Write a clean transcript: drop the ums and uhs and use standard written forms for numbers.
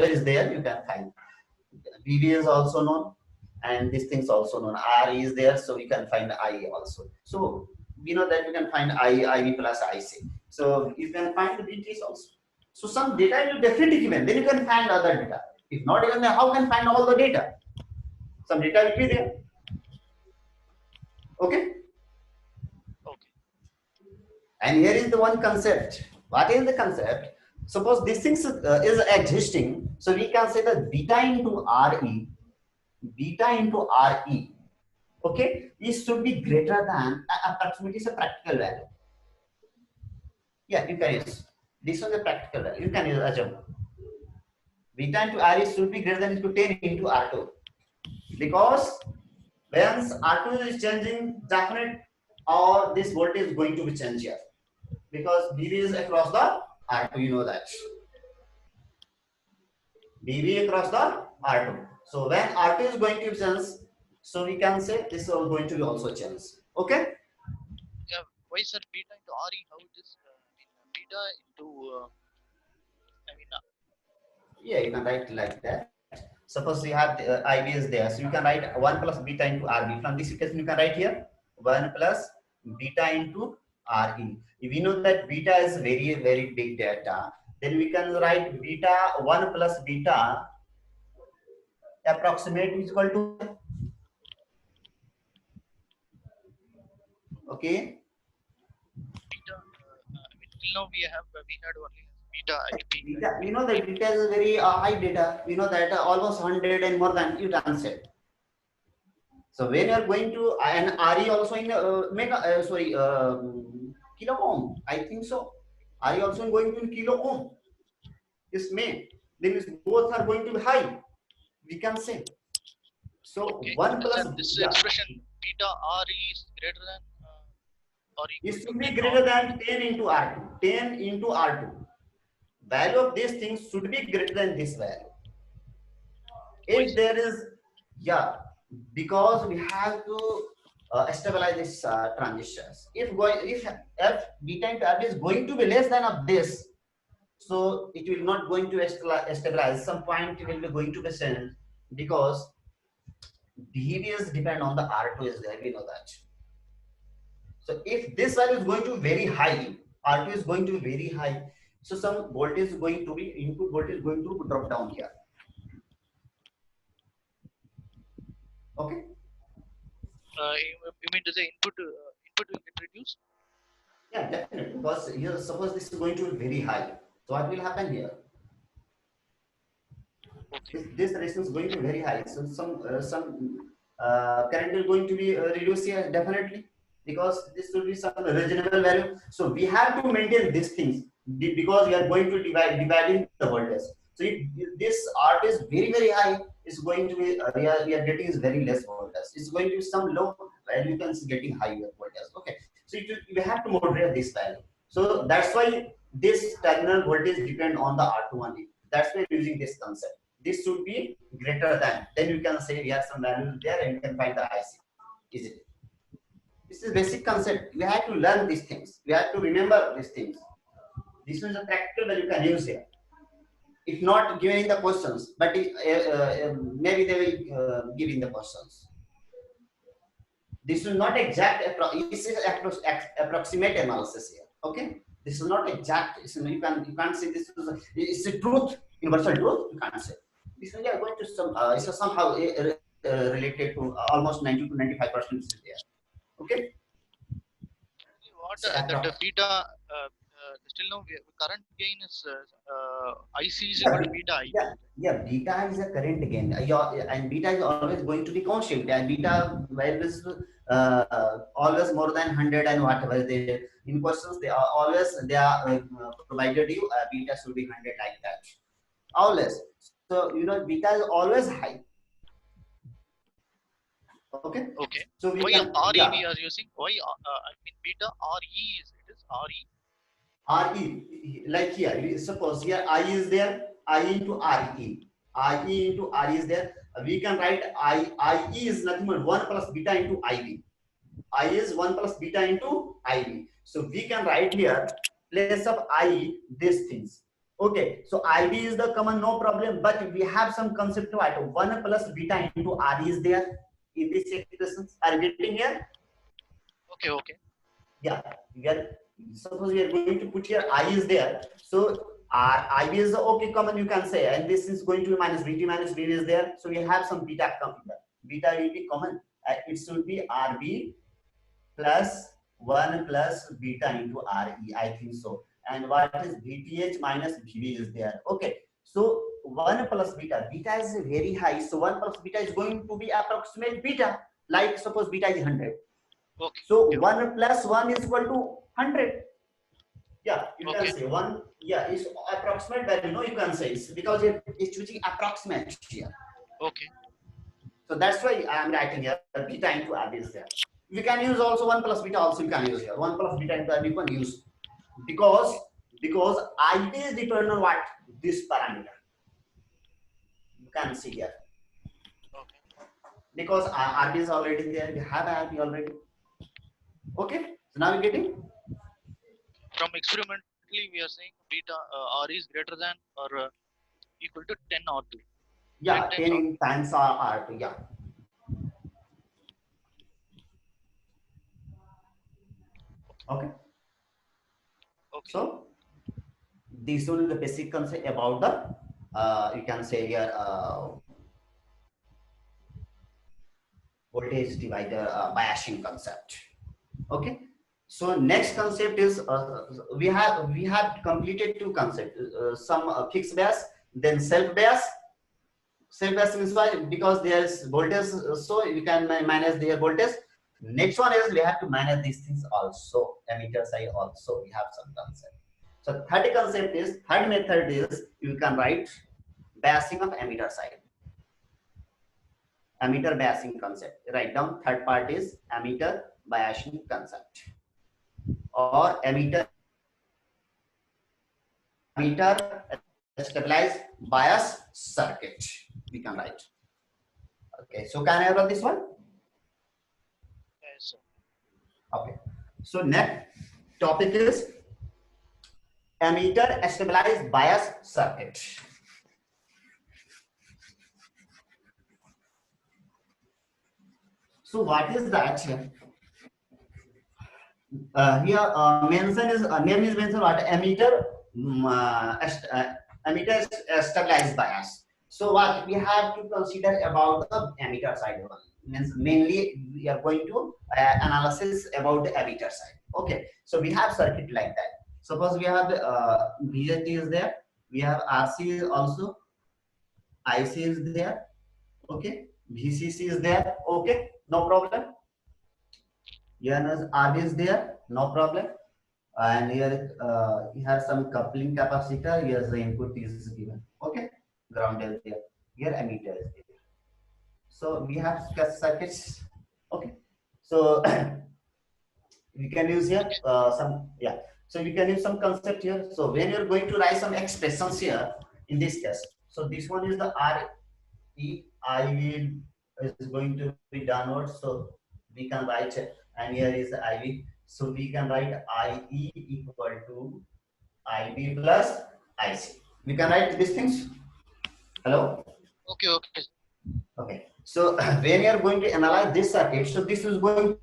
is there, you can find. BB is also known, and these things also known. R is there, so you can find I also. So we know that you can find IB plus IC. So you can find the BTs also. So some data will definitely given. Then you can find other data. If not even, how can find all the data? Some data will be there. Okay. Okay. And here is the one concept. What is the concept? Suppose this thing is existing, so we can say that beta into RE, beta into RE, okay, it should be greater than approximately is a practical value. Yeah, you can use this one, the practical value. You can use assume beta into RE should be greater than 10 into R2, because once R2 is changing, definite or this voltage is going to be changed here, because BB is across the R2, you know that. BB across the R2. So when R2 is going to change, so we can say this is going to be also change. Okay? Yeah. Why sir beta into RE? How it is? Beta into. Yeah, you can write like that. Suppose you have IB is there, so you can write 1 plus beta into RB. From this equation, you can write here 1 plus beta into RE. If we know that beta is very, very big data, then we can write beta 1 plus beta approximate is equal to, okay? Beta. Till now we had only beta IP. Beta, we know that beta is very high data. We know that almost 100 and more than you can say. So when you are going to and RE also in kilo ohm, I think so. RE also going to in kilo ohm. This may then both are going to be high. We can say. So Okay. 1 plus This yeah, expression beta RE is greater than or it equal to should be beta greater RE. than 10 into R2. 10 into R2. Value of these things should be greater than this value. Why If sir? there is, yeah, because we have to stabilize this transistors. If beta into R is going to be less than of this, so it will not going to stabilize. Some point it will be going to be sent, because behaviors depend on the R2 is there. We know that. So if this value is going to be very high, R2 is going to be very high. So some voltage is going to be input voltage is going to drop down here. Okay. You mean to say input will get reduced? Yeah, definitely. Because here, suppose this is going to be very high. So what will happen here? Okay. This resistance is going to be very high. So some current is going to be reduced here definitely, because this will be some reasonable value. So we have to maintain these things because we are going to dividing the voltage. So if this art is very high, it's going to be we are getting is very less voltage. It's going to be some low value, you can see getting higher voltage. Okay, so you have to moderate this value. So that's why this terminal voltage depend on the R2 only. That's why using this concept. This should be greater than. Then you can say we have some value there and you can find the IC easily. This is basic concept. We have to learn these things. We have to remember these things. This is a practical that you can use here. If not given in the questions, but maybe they will give in the questions. This is not exact. This is approximate analysis here. Okay. This is not exact. You can't say this is it's a truth, universal truth. You can't say. This is going to some. It's somehow related to almost 90 to 95% is there. Okay. What So that beta still now current gain is IC is equal yeah, to beta IB. yeah. Beta is a current again. And beta is always going to be constant. And beta value is always more than 100 and whatever they in questions they are always provided you beta should be 100 like that. Always. So beta is always high. Okay. Okay. So we Why can RE we are using? Why I mean beta RE is RE. RE like here. Suppose here I is there. I into RE. IE into RE is there. We can write IE is nothing but 1 plus beta into IB. I is 1 plus beta into IB. So we can write here place of I these things. Okay, so IB is the common, no problem, but we have some concept to it. 1 plus beta into R is there in this expression. Are you getting here? Okay, okay. Yeah, we are, suppose we are going to put here I is there. So IB is the okay common, you can say, and this is going to be minus BT minus B is there. So we have some beta coming there. Beta will be common. It should be RB plus 1 plus beta into RE, I think so. And what is VTH minus VB is there. Okay, so 1 plus beta, beta is very high, so 1 plus beta is going to be approximate beta, like suppose beta is 100. Okay. So Okay. 1 plus 1 is equal to 100. Yeah, you Okay. can say 1, yeah, is approximate value, no, you can say, it's because it's choosing approximate here. Okay. So that's why I am writing here beta into RB is there. We can use also 1 plus beta also, you can use here 1 plus beta into RB, you can use, because IB is dependent on what? This parameter. You can see here. Okay. Because RB is already there, we have RB already. Okay, so now you're getting? From experimentally, we are saying beta R is greater than or equal to 10 R2. Yeah, 10 times 10 R2. in times R2, yeah. Okay. Okay. So this one is the basic concept about the you can say here voltage divider biasing concept. Okay, so next concept is we have completed two concepts, some fixed bias, then self bias. Self bias means why? Because there's voltage, so you can manage their voltage. Next one is we have to manage these things also, emitter side also we have some concept. So third method is you can write biasing of emitter side. Emitter biasing concept. Write down third part is emitter biasing concept or emitter stabilized bias circuit. We can write. Okay, so can I write this one? Yes, sir. Okay. So next topic is emitter stabilized bias circuit. So what is that here? Here mention is name is mentioned what emitter emitter stabilized bias. So what we have to consider about the emitter side one means mainly we are going to analysis about the emitter side. Okay, so we have circuit like that. Suppose we have BJT is there, we have RC also, IC is there, okay, VCC is there, okay, no problem. Here RB is there, no problem. And here you have some coupling capacitor. Here the input is given. Okay, ground is there. Here emitter is there. So we have circuits. Okay, so we can use here some, yeah. So we can use some concept here. So when you're going to write some expressions here in this case, so this one is the R E I will is going to be downward. So we can write it, and here is the IV. So we can write IE equal to IB plus IC. We can write these things. Hello? Okay. Okay. Okay. So when you are going to analyze this circuit, so this is going